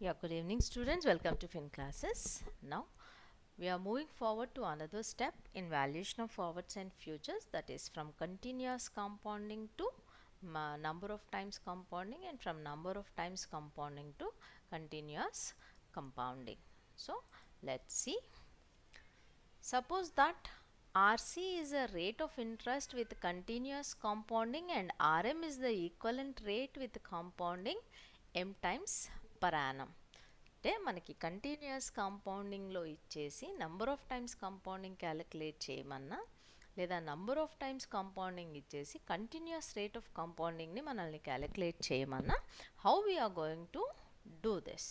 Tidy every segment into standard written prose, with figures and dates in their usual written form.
Yeah, good evening students. Welcome to Fin classes. Now we are moving forward to another step in valuation of forwards and futures, that is from continuous compounding to number of times compounding, and from number of times compounding to continuous compounding. So let's see. Suppose that RC is a rate of interest with continuous compounding and RM is the equivalent rate with compounding M times per annum. అంటే మనకి continuous కాంపౌండింగ్లో ఇచ్చేసి number of times compounding calculate చేయమన్నా, లేదా number of times compounding ఇచ్చేసి continuous rate of కాంపౌండింగ్ని మనల్ని calculate చేయమన్నా, how we are going to do this?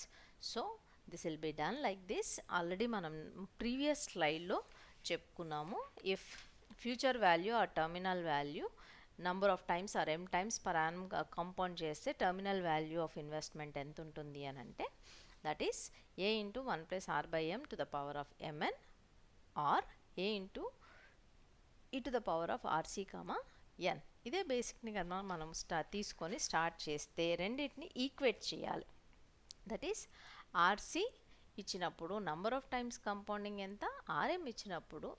So this will be done like this. Already మనం previous స్లైడ్లో చెప్పుకున్నాము. If future value or terminal value number of times r m times per annum compound చేస్తే terminal value of investment ఎంత ఉంటుంది అని అంటే, that is a into 1 plus r by m to the power of mn or a into e to the power of rc comma n. ఇదే బేసిక్ని కన్నా మనం తీసుకొని start చేస్తే రెండింటిని ఈక్వేట్ చేయాలి. దట్ ఈస్ ఆర్సి ఇచ్చినప్పుడు నంబర్ ఆఫ్ టైమ్స్ కాంపౌండింగ్ ఎంత, rm ఇచ్చినప్పుడు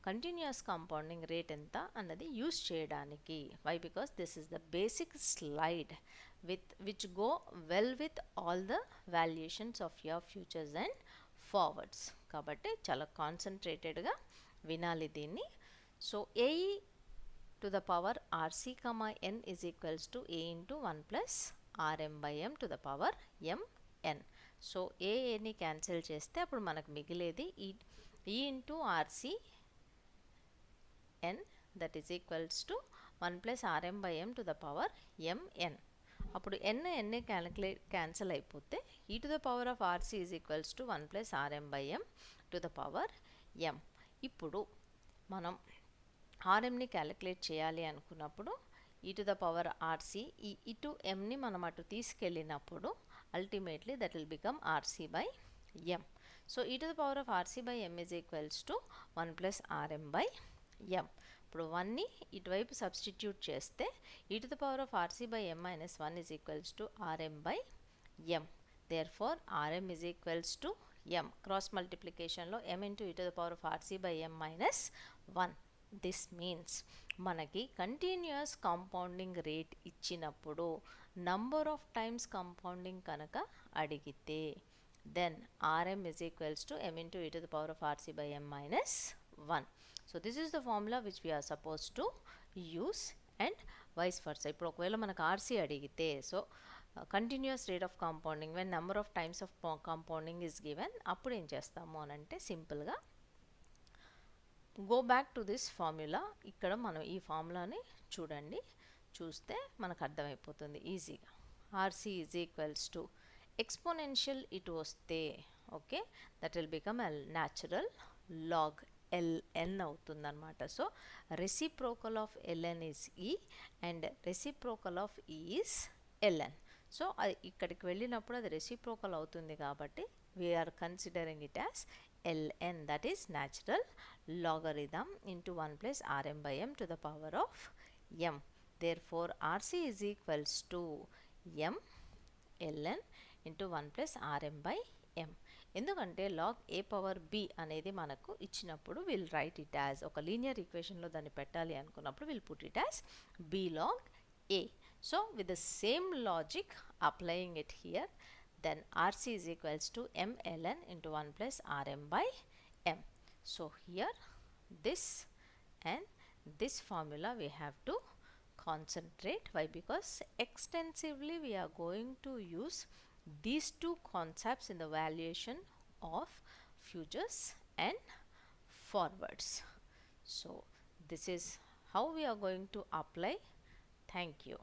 కంటిన్యూస్ కాంపౌండింగ్ రేట్ ఎంత అన్నది యూస్ చేయడానికి. Why? Because this is the basic slide which go well with all the valuations of your futures and forwards. కాబట్టి చాలా కాన్సన్ట్రేటెడ్గా వినాలి దీన్ని. So a to the power rc comma n is equals to a into 1 plus rm by m to the power mn. So ఏని cancel చేస్తే అప్పుడు మనకు మిగిలేది ఈ into RC n, that is equals to 1 plus rm by m to the power mn. అప్పుడు n cancel అయిపోతే e to the power of rc is equals to 1 plus rm by m to the power m. ఇప్పుడు మనం ఆర్ఎంని calculate చేయాలి అనుకున్నప్పుడు ఈ to the power RC, ఈ ఇటు ఎంని మనం అటు తీసుకెళ్ళినప్పుడు ultimately that will become r c by m. So e to the power of r c by m is equals to 1 plus r m by m. ఇప్పుడు 1ని ఇటువైపు సబ్స్టిట్యూట్ చేస్తే e to the power of r c by m minus 1 is equals to r m by m. Therefore r m is equals to m. Cross మల్టిప్లికేషన్లో m into e to the power of r c by m minus 1. This means మనకి continuous compounding rate ఇచ్చినప్పుడు number of times compounding కనుక అడిగితే then r m is equals to m into e to the power of r c by m minus 1. So this is the formula which we are suppose to use and vice versa. ఇప్పుడు ఒకవేళ మనకు r c అడిగితే, so continuous rate of compounding when number of times of compounding is given, అప్పుడు ఏం చేస్తాము అని అంటే సింపుల్గా go back to this formula. ఇక్కడ మనం ఈ ఫార్ములాని చూడండి, చూస్తే మనకు అర్థమైపోతుంది ఈజీగా. R c is equals to exponential ఇటు వస్తే okay, that will become l natural log l n అవుతుందన్నమాట. So reciprocal of l n is e and reciprocal of e is l n. సో అది ఇక్కడికి వెళ్ళినప్పుడు అది రెసిప్రోకల్ అవుతుంది కాబట్టి we are considering it as ln, that is natural logarithm into 1 plus rm by m to the power of m. Therefore rc is equals to m ln into 1 plus rm by m. ఎందుకంటే log a power b అనేది మనకు ఇచ్చినప్పుడు will write it as, ఒక linear ఈక్వేషన్లో దాన్ని పెట్టాలి అనుకున్నప్పుడు will put it as b log a. So with the same logic applying it here, then rc is equals to m ln into 1 plus rm by m. So here this and this formula we have to concentrate. Why? Because extensively we are going to use these two concepts in the valuation of futures and forwards. So this is how we are going to apply. Thank you.